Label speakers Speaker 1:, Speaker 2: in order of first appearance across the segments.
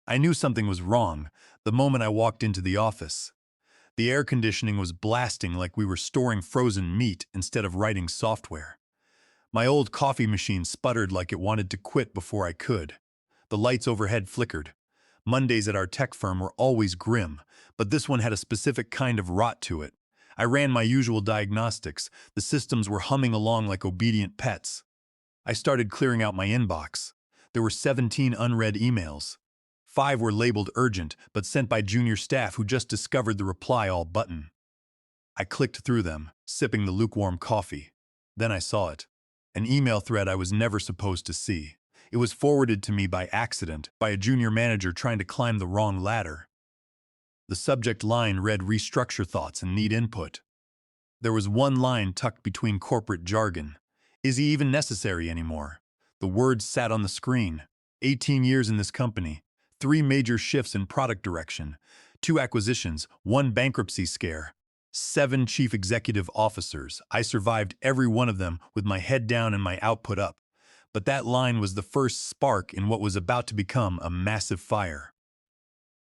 Speaker 1: I knew something was wrong the moment I walked into the office. The air conditioning was blasting like we were storing frozen meat instead of writing software. My old coffee machine sputtered like it wanted to quit before I could. The lights overhead flickered. Mondays at our tech firm were always grim, but this one had a specific kind of rot to it. I ran my usual diagnostics. The systems were humming along like obedient pets. I started clearing out my inbox. There were 17 unread emails. 5 were labeled urgent, but sent by junior staff who just discovered the reply all button. I clicked through them, sipping the lukewarm coffee. Then I saw it. An email thread I was never supposed to see. It was forwarded to me by accident, by a junior manager trying to climb the wrong ladder. The subject line read restructure thoughts and need input. There was one line tucked between corporate jargon. Is he even necessary anymore? The words sat on the screen. 18 years in this company. 3 major shifts in product direction. 2 acquisitions, 1 bankruptcy scare. 7 chief executive officers. I survived every one of them with my head down and my output up. But that line was the first spark in what was about to become a massive fire.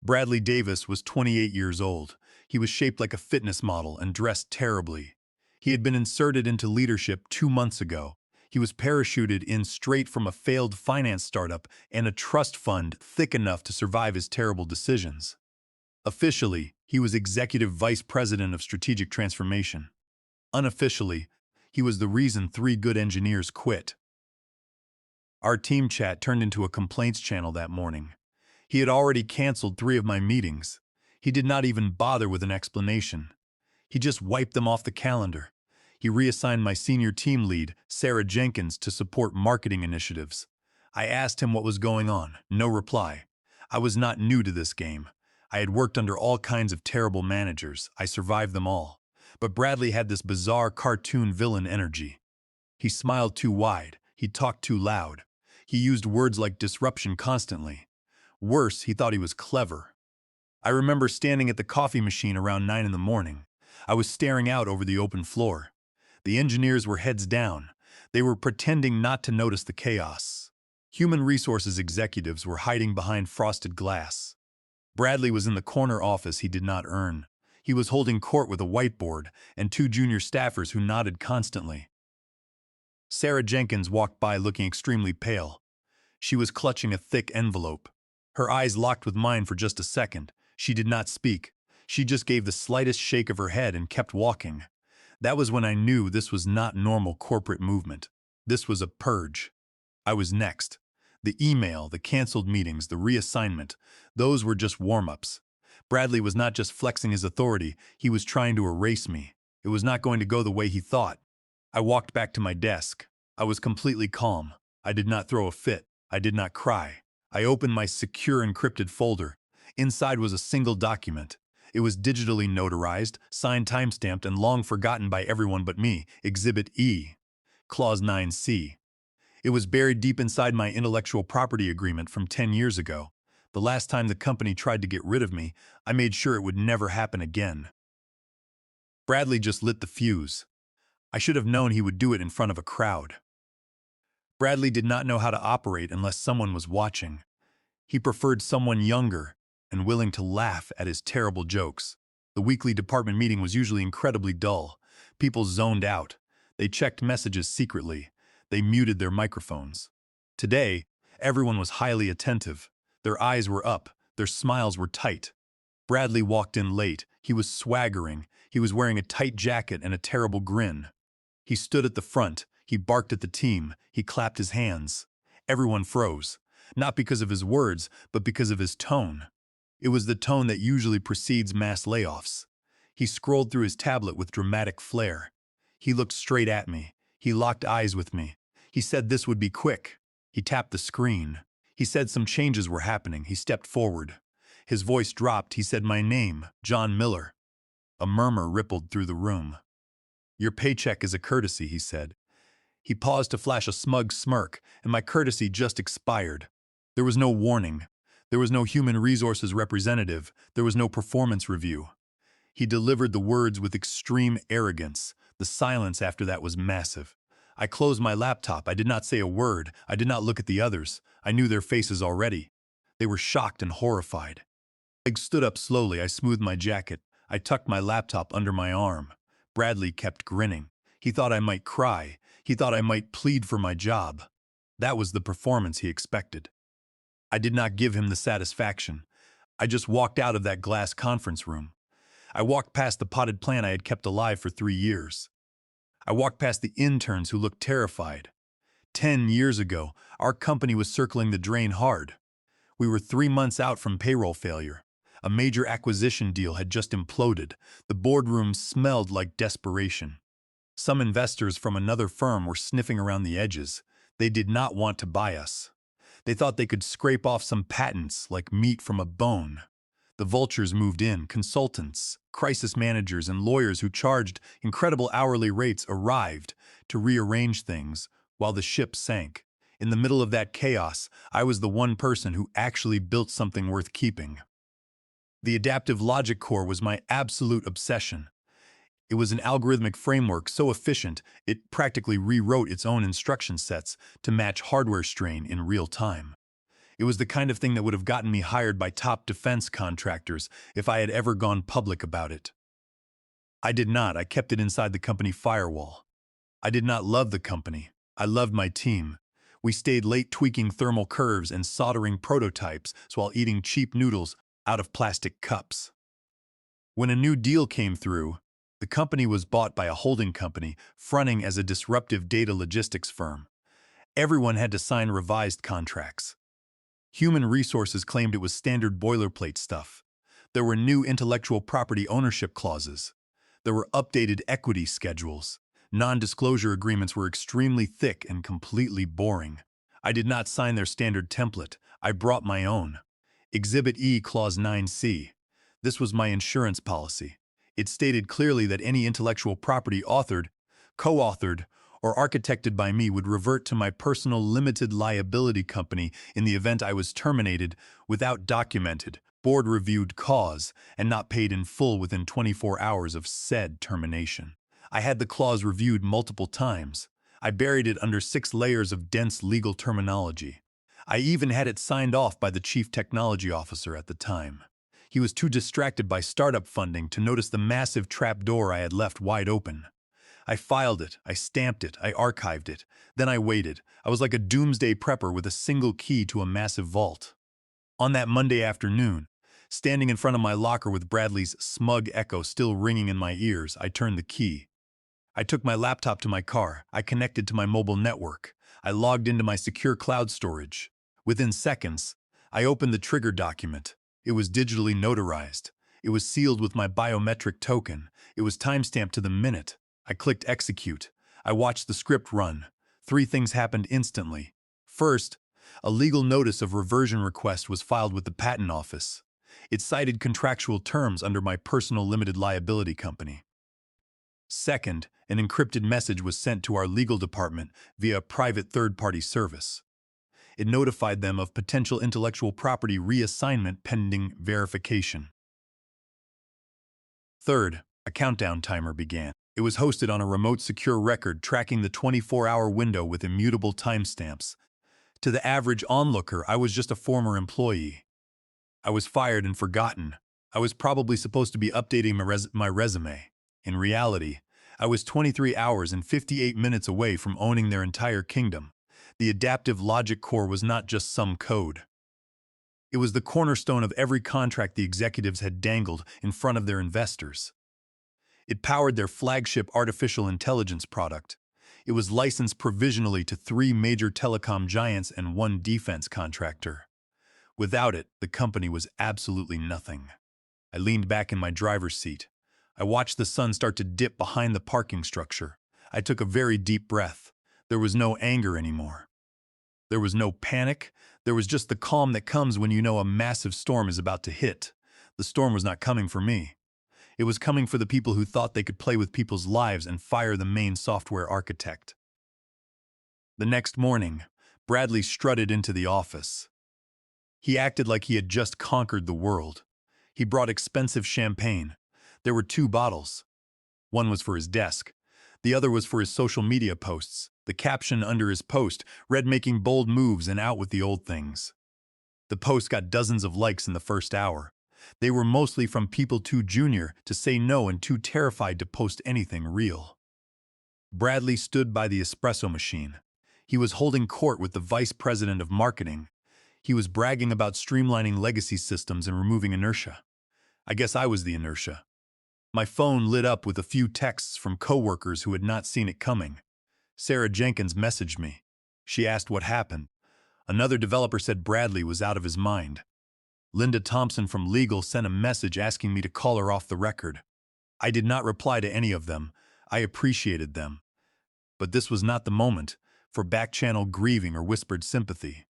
Speaker 1: Bradley Davis was 28 years old. He was shaped like a fitness model and dressed terribly. He had been inserted into leadership 2 months ago. He was parachuted in straight from a failed finance startup and a trust fund thick enough to survive his terrible decisions. Officially, he was Executive Vice President of Strategic Transformation. Unofficially, he was the reason 3 good engineers quit. Our team chat turned into a complaints channel that morning. He had already canceled 3 of my meetings. He did not even bother with an explanation. He just wiped them off the calendar. He reassigned my senior team lead, Sarah Jenkins, to support marketing initiatives. I asked him what was going on. No reply. I was not new to this game. I had worked under all kinds of terrible managers. I survived them all. But Bradley had this bizarre cartoon villain energy. He smiled too wide. He talked too loud. He used words like disruption constantly. Worse, he thought he was clever. I remember standing at the coffee machine around 9 in the morning. I was staring out over the open floor. The engineers were heads down. They were pretending not to notice the chaos. Human resources executives were hiding behind frosted glass. Bradley was in the corner office he did not earn. He was holding court with a whiteboard and 2 junior staffers who nodded constantly. Sarah Jenkins walked by looking extremely pale. She was clutching a thick envelope. Her eyes locked with mine for just a second. She did not speak. She just gave the slightest shake of her head and kept walking. That was when I knew this was not normal corporate movement. This was a purge. I was next. The email, the canceled meetings, the reassignment, those were just warm-ups. Bradley was not just flexing his authority, he was trying to erase me. It was not going to go the way he thought. I walked back to my desk. I was completely calm. I did not throw a fit. I did not cry. I opened my secure encrypted folder. Inside was a single document. It was digitally notarized, signed, timestamped, and long forgotten by everyone but me. Exhibit E. Clause 9C. It was buried deep inside my intellectual property agreement from 10 years ago. The last time the company tried to get rid of me, I made sure it would never happen again. Bradley just lit the fuse. I should have known he would do it in front of a crowd. Bradley did not know how to operate unless someone was watching. He preferred someone younger and willing to laugh at his terrible jokes. The weekly department meeting was usually incredibly dull. People zoned out. They checked messages secretly. They muted their microphones. Today, everyone was highly attentive. Their eyes were up. Their smiles were tight. Bradley walked in late. He was swaggering. He was wearing a tight jacket and a terrible grin. He stood at the front. He barked at the team. He clapped his hands. Everyone froze. Not because of his words, but because of his tone. It was the tone that usually precedes mass layoffs. He scrolled through his tablet with dramatic flair. He looked straight at me. He locked eyes with me. He said this would be quick. He tapped the screen. He said some changes were happening. He stepped forward. His voice dropped. He said my name, John Miller. A murmur rippled through the room. Your paycheck is a courtesy, he said. He paused to flash a smug smirk, and my courtesy just expired. There was no warning. There was no human resources representative. There was no performance review. He delivered the words with extreme arrogance. The silence after that was massive. I closed my laptop. I did not say a word. I did not look at the others. I knew their faces already. They were shocked and horrified. I stood up slowly. I smoothed my jacket. I tucked my laptop under my arm. Bradley kept grinning. He thought I might cry. He thought I might plead for my job. That was the performance he expected. I did not give him the satisfaction. I just walked out of that glass conference room. I walked past the potted plant I had kept alive for 3 years. I walked past the interns who looked terrified. 10 years ago, our company was circling the drain hard. We were 3 months out from payroll failure. A major acquisition deal had just imploded. The boardroom smelled like desperation. Some investors from another firm were sniffing around the edges. They did not want to buy us. They thought they could scrape off some patents like meat from a bone. The vultures moved in. Consultants, crisis managers, and lawyers who charged incredible hourly rates arrived to rearrange things while the ship sank. In the middle of that chaos, I was the one person who actually built something worth keeping. The adaptive logic core was my absolute obsession. It was an algorithmic framework so efficient it practically rewrote its own instruction sets to match hardware strain in real time. It was the kind of thing that would have gotten me hired by top defense contractors if I had ever gone public about it. I did not. I kept it inside the company firewall. I did not love the company. I loved my team. We stayed late tweaking thermal curves and soldering prototypes while eating cheap noodles out of plastic cups. When a new deal came through, the company was bought by a holding company fronting as a disruptive data logistics firm. Everyone had to sign revised contracts. Human resources claimed it was standard boilerplate stuff. There were new intellectual property ownership clauses. There were updated equity schedules. Non-disclosure agreements were extremely thick and completely boring. I did not sign their standard template. I brought my own. Exhibit E, Clause 9C. This was my insurance policy. It stated clearly that any intellectual property authored, co-authored, or architected by me would revert to my personal limited liability company in the event I was terminated without documented, board-reviewed cause and not paid in full within 24 hours of said termination. I had the clause reviewed multiple times. I buried it under 6 layers of dense legal terminology. I even had it signed off by the chief technology officer at the time. He was too distracted by startup funding to notice the massive trapdoor I had left wide open. I filed it, I stamped it, I archived it. Then I waited. I was like a doomsday prepper with a single key to a massive vault. On that Monday afternoon, standing in front of my locker with Bradley's smug echo still ringing in my ears, I turned the key. I took my laptop to my car. I connected to my mobile network. I logged into my secure cloud storage. Within seconds, I opened the trigger document. It was digitally notarized. It was sealed with my biometric token. It was timestamped to the minute. I clicked execute. I watched the script run. 3 things happened instantly. First, a legal notice of reversion request was filed with the Patent Office. It cited contractual terms under my personal limited liability company. Second, an encrypted message was sent to our legal department via a private third-party service. It notified them of potential intellectual property reassignment pending verification. Third, a countdown timer began. It was hosted on a remote secure record tracking the 24-hour window with immutable timestamps. To the average onlooker, I was just a former employee. I was fired and forgotten. I was probably supposed to be updating my resume. In reality, I was 23 hours and 58 minutes away from owning their entire kingdom. The adaptive logic core was not just some code. It was the cornerstone of every contract the executives had dangled in front of their investors. It powered their flagship artificial intelligence product. It was licensed provisionally to 3 major telecom giants and 1 defense contractor. Without it, the company was absolutely nothing. I leaned back in my driver's seat. I watched the sun start to dip behind the parking structure. I took a very deep breath. There was no anger anymore. There was no panic. There was just the calm that comes when you know a massive storm is about to hit. The storm was not coming for me. It was coming for the people who thought they could play with people's lives and fire the main software architect. The next morning, Bradley strutted into the office. He acted like he had just conquered the world. He brought expensive champagne. There were 2 bottles. One was for his desk. The other was for his social media posts. The caption under his post read, "Making bold moves and out with the old things." The post got dozens of likes in the first hour. They were mostly from people too junior to say no and too terrified to post anything real. Bradley stood by the espresso machine. He was holding court with the vice president of marketing. He was bragging about streamlining legacy systems and removing inertia. I guess I was the inertia. My phone lit up with a few texts from coworkers who had not seen it coming. Sarah Jenkins messaged me. She asked what happened. Another developer said Bradley was out of his mind. Linda Thompson from legal sent a message asking me to call her off the record. I did not reply to any of them. I appreciated them. But this was not the moment for back-channel grieving or whispered sympathy.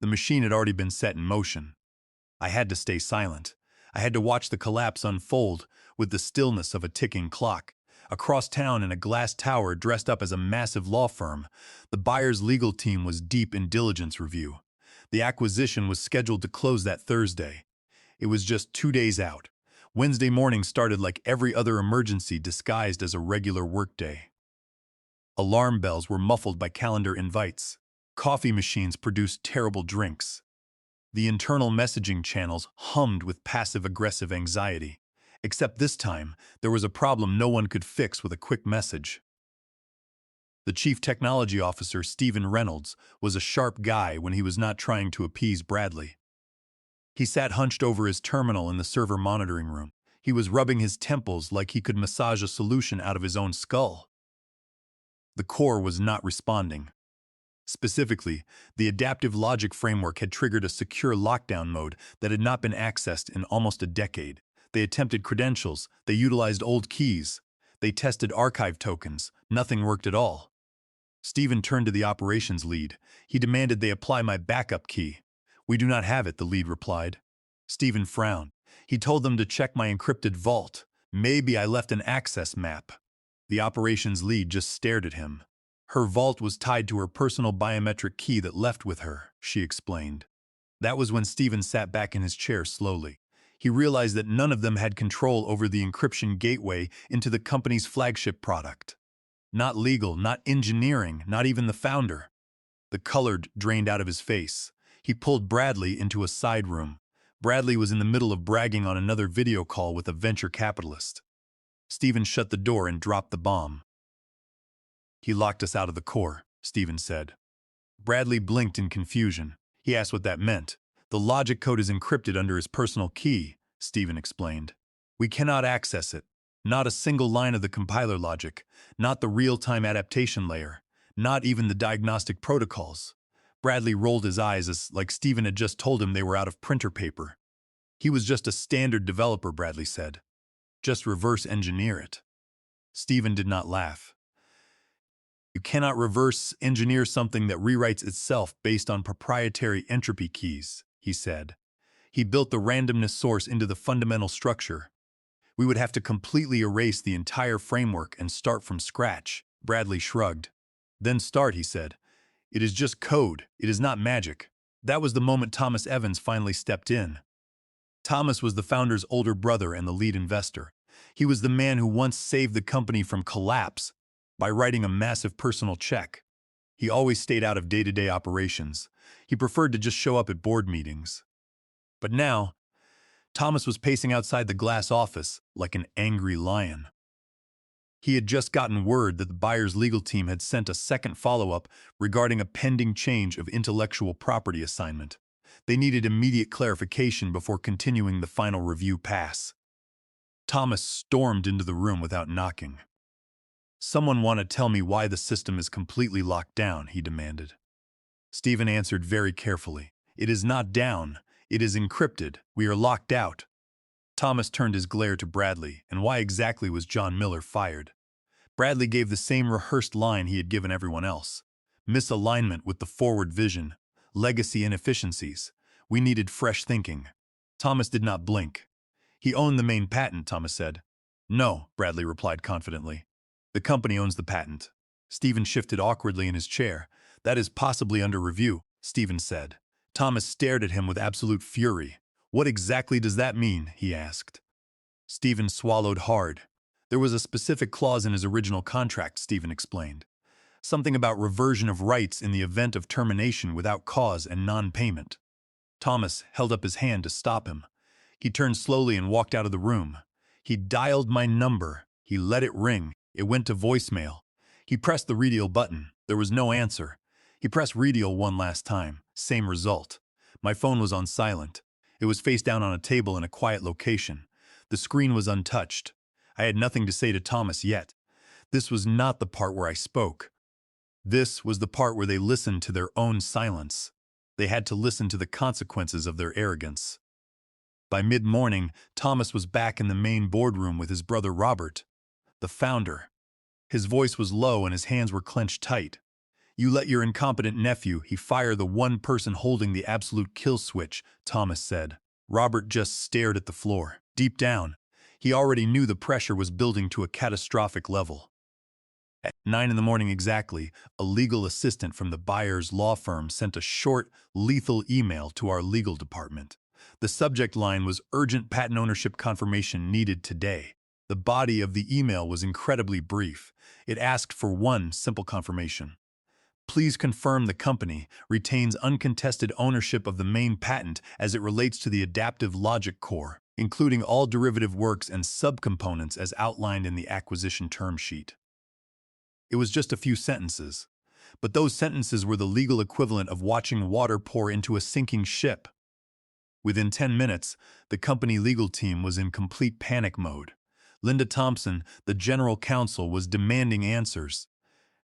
Speaker 1: The machine had already been set in motion. I had to stay silent. I had to watch the collapse unfold with the stillness of a ticking clock. Across town in a glass tower dressed up as a massive law firm, the buyer's legal team was deep in diligence review. The acquisition was scheduled to close that Thursday. It was just 2 days out. Wednesday morning started like every other emergency disguised as a regular workday. Alarm bells were muffled by calendar invites. Coffee machines produced terrible drinks. The internal messaging channels hummed with passive-aggressive anxiety. Except this time, there was a problem no one could fix with a quick message. The chief technology officer, Stephen Reynolds, was a sharp guy when he was not trying to appease Bradley. He sat hunched over his terminal in the server monitoring room. He was rubbing his temples like he could massage a solution out of his own skull. The core was not responding. Specifically, the adaptive logic framework had triggered a secure lockdown mode that had not been accessed in almost a decade. They attempted credentials, they utilized old keys, they tested archive tokens, nothing worked at all. Stephen turned to the operations lead. He demanded they apply my backup key. We do not have it, the lead replied. Stephen frowned. He told them to check my encrypted vault. Maybe I left an access map. The operations lead just stared at him. Her vault was tied to her personal biometric key that left with her, she explained. That was when Stephen sat back in his chair slowly. He realized that none of them had control over the encryption gateway into the company's flagship product. Not legal, not engineering, not even the founder. The color drained out of his face. He pulled Bradley into a side room. Bradley was in the middle of bragging on another video call with a venture capitalist. Stephen shut the door and dropped the bomb. He locked us out of the core, Stephen said. Bradley blinked in confusion. He asked what that meant. The logic code is encrypted under his personal key, Stephen explained. We cannot access it. Not a single line of the compiler logic, not the real-time adaptation layer, not even the diagnostic protocols. Bradley rolled his eyes as like Stephen had just told him they were out of printer paper. He was just a standard developer, Bradley said. Just reverse engineer it. Stephen did not laugh. You cannot reverse engineer something that rewrites itself based on proprietary entropy keys, he said. He built the randomness source into the fundamental structure. We would have to completely erase the entire framework and start from scratch. Bradley shrugged. Then start, he said. It is just code. It is not magic. That was the moment Thomas Evans finally stepped in. Thomas was the founder's older brother and the lead investor. He was the man who once saved the company from collapse by writing a massive personal check. He always stayed out of day-to-day operations. He preferred to just show up at board meetings. But now, Thomas was pacing outside the glass office like an angry lion. He had just gotten word that the buyer's legal team had sent a second follow-up regarding a pending change of intellectual property assignment. They needed immediate clarification before continuing the final review pass. Thomas stormed into the room without knocking. Someone want to tell me why the system is completely locked down, he demanded. Stephen answered very carefully. It is not down. It is encrypted. We are locked out. Thomas turned his glare to Bradley, and why exactly was John Miller fired? Bradley gave the same rehearsed line he had given everyone else. Misalignment with the forward vision. Legacy inefficiencies. We needed fresh thinking. Thomas did not blink. He owned the main patent, Thomas said. No, Bradley replied confidently. The company owns the patent. Stephen shifted awkwardly in his chair. That is possibly under review, Stephen said. Thomas stared at him with absolute fury. What exactly does that mean? He asked. Stephen swallowed hard. There was a specific clause in his original contract, Stephen explained. Something about reversion of rights in the event of termination without cause and non-payment. Thomas held up his hand to stop him. He turned slowly and walked out of the room. He dialed my number. He let it ring. It went to voicemail. He pressed the redial button. There was no answer. He pressed redial one last time. Same result. My phone was on silent. It was face down on a table in a quiet location. The screen was untouched. I had nothing to say to Thomas yet. This was not the part where I spoke. This was the part where they listened to their own silence. They had to listen to the consequences of their arrogance. By mid-morning, Thomas was back in the main boardroom with his brother Robert, the founder. His voice was low and his hands were clenched tight. "You let your incompetent nephew, he fire the one person holding the absolute kill switch," Thomas said. Robert just stared at the floor. Deep down, he already knew the pressure was building to a catastrophic level. At 9 in the morning exactly, a legal assistant from the buyer's law firm sent a short, lethal email to our legal department. The subject line was "Urgent patent ownership confirmation needed today." The body of the email was incredibly brief. It asked for one simple confirmation. "Please confirm the company retains uncontested ownership of the main patent as it relates to the adaptive logic core, including all derivative works and subcomponents as outlined in the acquisition term sheet." It was just a few sentences, but those sentences were the legal equivalent of watching water pour into a sinking ship. Within 10 minutes, the company legal team was in complete panic mode. Linda Thompson, the general counsel, was demanding answers.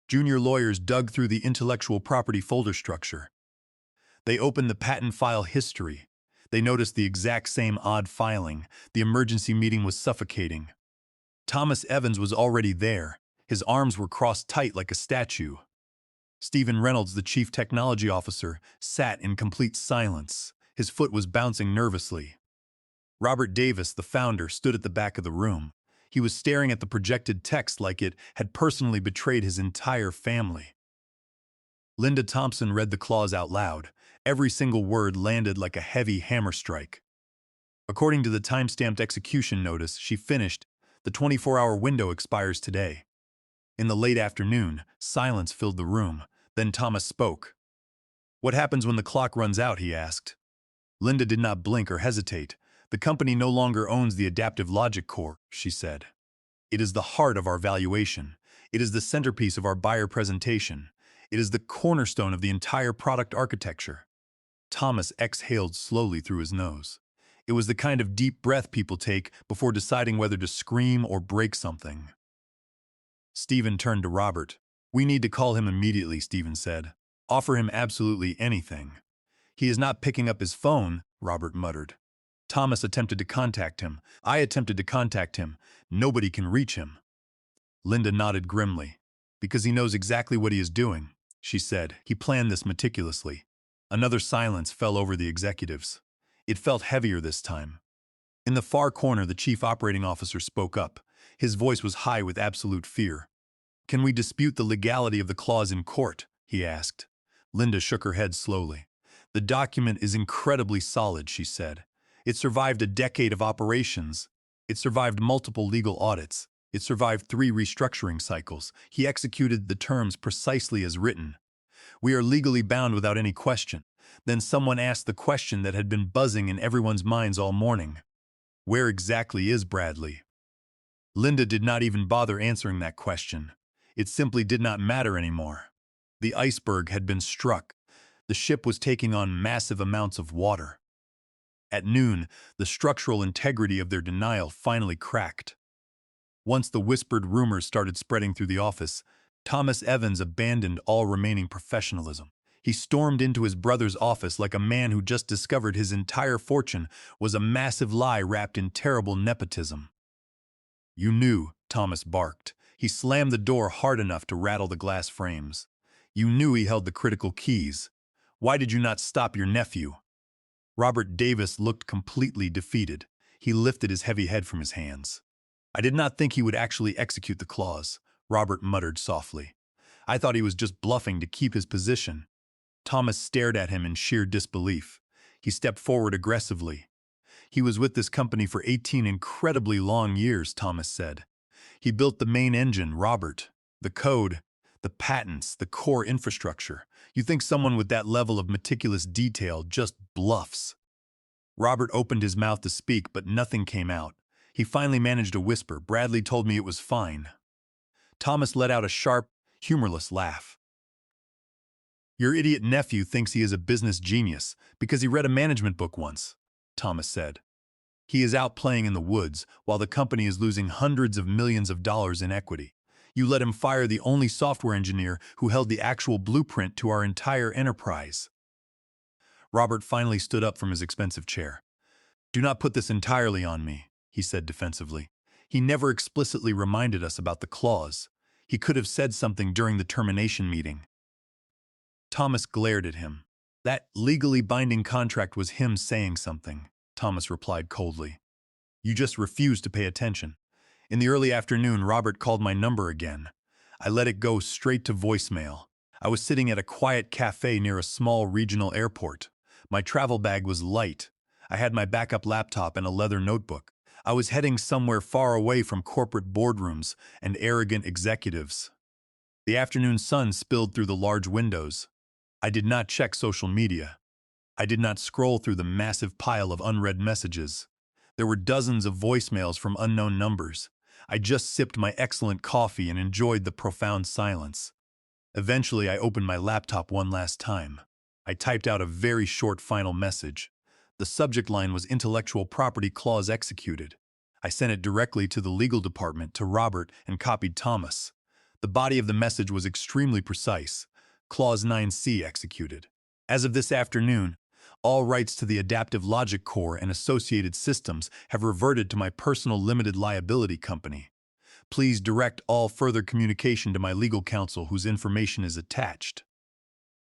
Speaker 1: Junior lawyers dug through the intellectual property folder structure. They opened the patent file history. They noticed the exact same odd filing. The emergency meeting was suffocating. Thomas Evans was already there. His arms were crossed tight like a statue. Stephen Reynolds, the chief technology officer, sat in complete silence. His foot was bouncing nervously. Robert Davis, the founder, stood at the back of the room. He was staring at the projected text like it had personally betrayed his entire family. Linda Thompson read the clause out loud. Every single word landed like a heavy hammer strike. According to the time-stamped execution notice, she finished, "The 24-hour window expires today." In the late afternoon, silence filled the room. Then Thomas spoke. "What happens when the clock runs out?" he asked. Linda did not blink or hesitate. "The company no longer owns the adaptive logic core," she said. "It is the heart of our valuation. It is the centerpiece of our buyer presentation. It is the cornerstone of the entire product architecture." Thomas exhaled slowly through his nose. It was the kind of deep breath people take before deciding whether to scream or break something. Stephen turned to Robert. "We need to call him immediately," Stephen said. "Offer him absolutely anything." "He is not picking up his phone," Robert muttered. "Thomas attempted to contact him. I attempted to contact him. Nobody can reach him." Linda nodded grimly. "Because he knows exactly what he is doing," she said. "He planned this meticulously." Another silence fell over the executives. It felt heavier this time. In the far corner, the chief operating officer spoke up. His voice was high with absolute fear. "Can we dispute the legality of the clause in court?" he asked. Linda shook her head slowly. "The document is incredibly solid," she said. "It survived a decade of operations. It survived multiple legal audits. It survived 3 restructuring cycles. He executed the terms precisely as written. We are legally bound without any question." Then someone asked the question that had been buzzing in everyone's minds all morning. "Where exactly is Bradley?" Linda did not even bother answering that question. It simply did not matter anymore. The iceberg had been struck. The ship was taking on massive amounts of water. At noon, the structural integrity of their denial finally cracked. Once the whispered rumors started spreading through the office, Thomas Evans abandoned all remaining professionalism. He stormed into his brother's office like a man who just discovered his entire fortune was a massive lie wrapped in terrible nepotism. "You knew," Thomas barked. He slammed the door hard enough to rattle the glass frames. "You knew he held the critical keys. Why did you not stop your nephew?" Robert Davis looked completely defeated. He lifted his heavy head from his hands. "I did not think he would actually execute the clause," Robert muttered softly. "I thought he was just bluffing to keep his position." Thomas stared at him in sheer disbelief. He stepped forward aggressively. "He was with this company for 18 incredibly long years," Thomas said. "He built the main engine, Robert. The code. The patents, the core infrastructure. You think someone with that level of meticulous detail just bluffs. Robert opened his mouth to speak, but nothing came out. He finally managed a whisper. Bradley told me it was fine. Thomas let out a sharp, humorless laugh. Your idiot nephew thinks he is a business genius because he read a management book once, Thomas said. He is out playing in the woods while the company is losing hundreds of millions of dollars in equity. You let him fire the only software engineer who held the actual blueprint to our entire enterprise. Robert finally stood up from his expensive chair. Do not put this entirely on me, he said defensively. He never explicitly reminded us about the clause. He could have said something during the termination meeting. Thomas glared at him. That legally binding contract was him saying something, Thomas replied coldly. You just refused to pay attention. In the early afternoon, Robert called my number again. I let it go straight to voicemail. I was sitting at a quiet cafe near a small regional airport. My travel bag was light. I had my backup laptop and a leather notebook. I was heading somewhere far away from corporate boardrooms and arrogant executives. The afternoon sun spilled through the large windows. I did not check social media. I did not scroll through the massive pile of unread messages. There were dozens of voicemails from unknown numbers. I just sipped my excellent coffee and enjoyed the profound silence. Eventually, I opened my laptop one last time. I typed out a very short final message. The subject line was Intellectual Property Clause Executed. I sent it directly to the legal department, to Robert, and copied Thomas. The body of the message was extremely precise. Clause 9C executed. As of this afternoon, all rights to the adaptive logic core and associated systems have reverted to my personal limited liability company. Please direct all further communication to my legal counsel whose information is attached.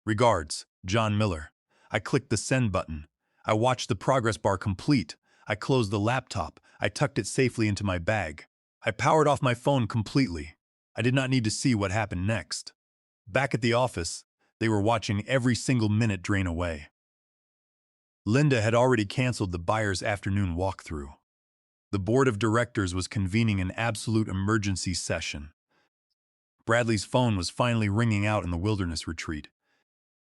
Speaker 1: Regards, John Miller. I clicked the send button. I watched the progress bar complete. I closed the laptop. I tucked it safely into my bag. I powered off my phone completely. I did not need to see what happened next. Back at the office, they were watching every single minute drain away. Linda had already canceled the buyer's afternoon walkthrough. The board of directors was convening an absolute emergency session. Bradley's phone was finally ringing out in the wilderness retreat.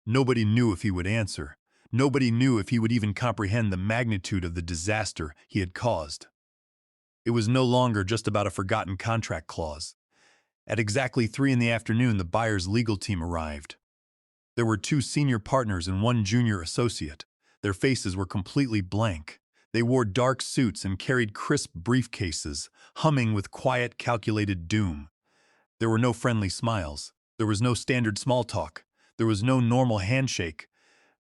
Speaker 1: Nobody knew if he would answer. Nobody knew if he would even comprehend the magnitude of the disaster he had caused. It was no longer just about a forgotten contract clause. At exactly 3 in the afternoon, the buyer's legal team arrived. There were 2 senior partners and 1 junior associate. Their faces were completely blank. They wore dark suits and carried crisp briefcases, humming with quiet, calculated doom. There were no friendly smiles. There was no standard small talk. There was no normal handshake,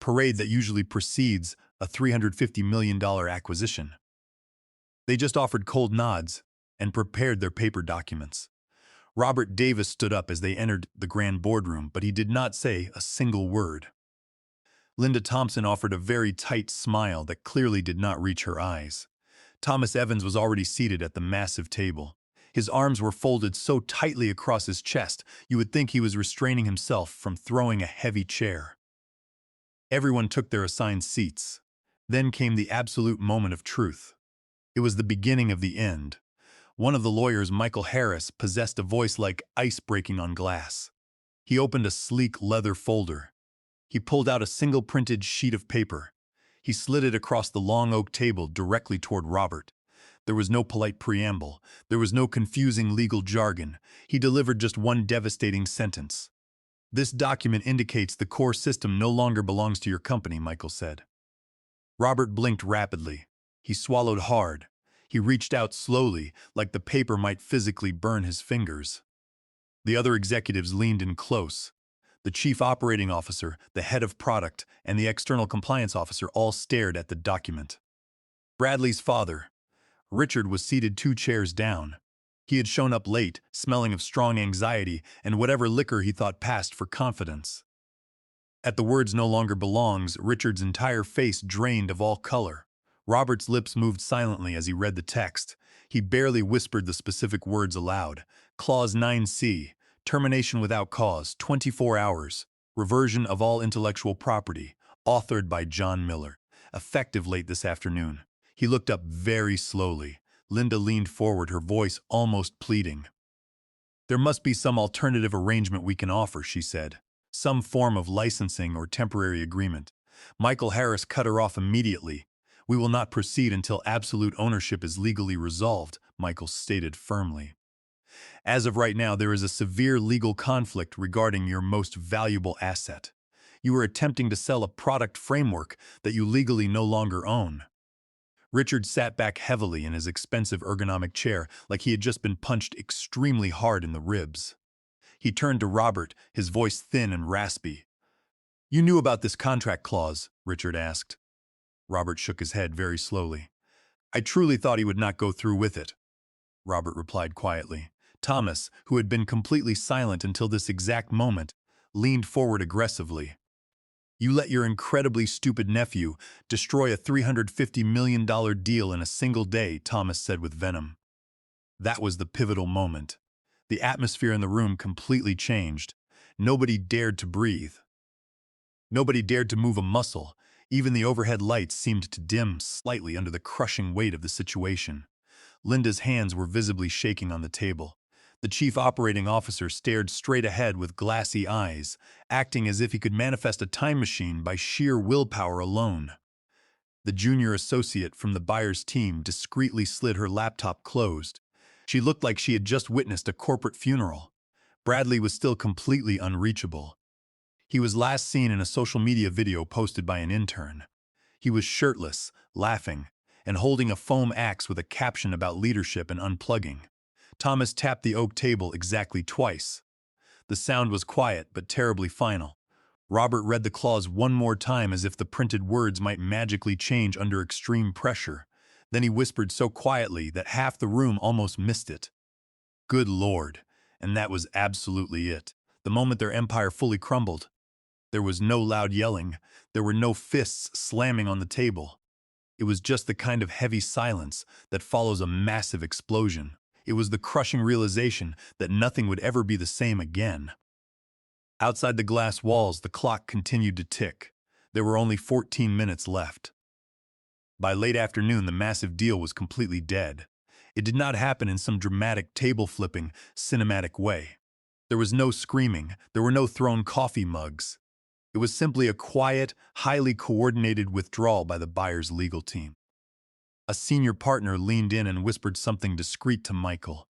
Speaker 1: parade that usually precedes a $350 million acquisition. They just offered cold nods and prepared their paper documents. Robert Davis stood up as they entered the grand boardroom, but he did not say a single word. Linda Thompson offered a very tight smile that clearly did not reach her eyes. Thomas Evans was already seated at the massive table. His arms were folded so tightly across his chest, you would think he was restraining himself from throwing a heavy chair. Everyone took their assigned seats. Then came the absolute moment of truth. It was the beginning of the end. One of the lawyers, Michael Harris, possessed a voice like ice breaking on glass. He opened a sleek leather folder. He pulled out a single printed sheet of paper. He slid it across the long oak table directly toward Robert. There was no polite preamble. There was no confusing legal jargon. He delivered just one devastating sentence. This document indicates the core system no longer belongs to your company, Michael said. Robert blinked rapidly. He swallowed hard. He reached out slowly, like the paper might physically burn his fingers. The other executives leaned in close. The chief operating officer, the head of product, and the external compliance officer all stared at the document. Bradley's father, Richard, was seated 2 chairs down. He had shown up late, smelling of strong anxiety and whatever liquor he thought passed for confidence. At the words "no longer belongs," Richard's entire face drained of all color. Robert's lips moved silently as he read the text. He barely whispered the specific words aloud. Clause 9C, termination without cause, 24 hours, reversion of all intellectual property, authored by John Miller, effective late this afternoon. He looked up very slowly. Linda leaned forward, her voice almost pleading. There must be some alternative arrangement we can offer, she said. Some form of licensing or temporary agreement. Michael Harris cut her off immediately. We will not proceed until absolute ownership is legally resolved, Michael stated firmly. As of right now, there is a severe legal conflict regarding your most valuable asset. You are attempting to sell a product framework that you legally no longer own. Richard sat back heavily in his expensive ergonomic chair like he had just been punched extremely hard in the ribs. He turned to Robert, his voice thin and raspy. "You knew about this contract clause?" Richard asked. Robert shook his head very slowly. "I truly thought he would not go through with it," Robert replied quietly. Thomas, who had been completely silent until this exact moment, leaned forward aggressively. "You let your incredibly stupid nephew destroy a $350 million deal in a single day," Thomas said with venom. That was the pivotal moment. The atmosphere in the room completely changed. Nobody dared to breathe. Nobody dared to move a muscle. Even the overhead lights seemed to dim slightly under the crushing weight of the situation. Linda's hands were visibly shaking on the table. The chief operating officer stared straight ahead with glassy eyes, acting as if he could manifest a time machine by sheer willpower alone. The junior associate from the buyer's team discreetly slid her laptop closed. She looked like she had just witnessed a corporate funeral. Bradley was still completely unreachable. He was last seen in a social media video posted by an intern. He was shirtless, laughing, and holding a foam axe with a caption about leadership and unplugging. Thomas tapped the oak table exactly twice. The sound was quiet but terribly final. Robert read the clause one more time as if the printed words might magically change under extreme pressure. Then he whispered so quietly that half the room almost missed it. Good Lord! And that was absolutely it. The moment their empire fully crumbled. There was no loud yelling. There were no fists slamming on the table. It was just the kind of heavy silence that follows a massive explosion. It was the crushing realization that nothing would ever be the same again. Outside the glass walls, the clock continued to tick. There were only 14 minutes left. By late afternoon, the massive deal was completely dead. It did not happen in some dramatic, table-flipping, cinematic way. There was no screaming. There were no thrown coffee mugs. It was simply a quiet, highly coordinated withdrawal by the buyer's legal team. A senior partner leaned in and whispered something discreet to Michael.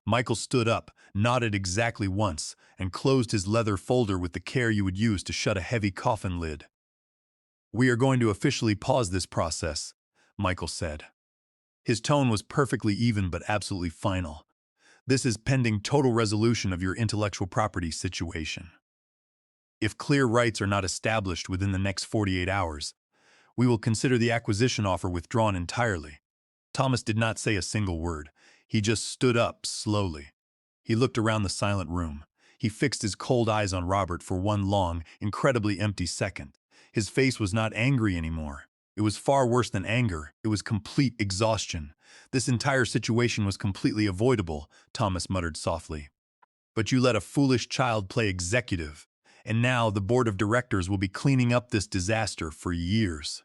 Speaker 1: Michael stood up, nodded exactly once, and closed his leather folder with the care you would use to shut a heavy coffin lid. "We are going to officially pause this process," Michael said. His tone was perfectly even but absolutely final. "This is pending total resolution of your intellectual property situation. If clear rights are not established within the next 48 hours, we will consider the acquisition offer withdrawn entirely." Thomas did not say a single word. He just stood up slowly. He looked around the silent room. He fixed his cold eyes on Robert for one long, incredibly empty second. His face was not angry anymore. It was far worse than anger. It was complete exhaustion. This entire situation was completely avoidable, Thomas muttered softly. "But you let a foolish child play executive, and now the board of directors will be cleaning up this disaster for years."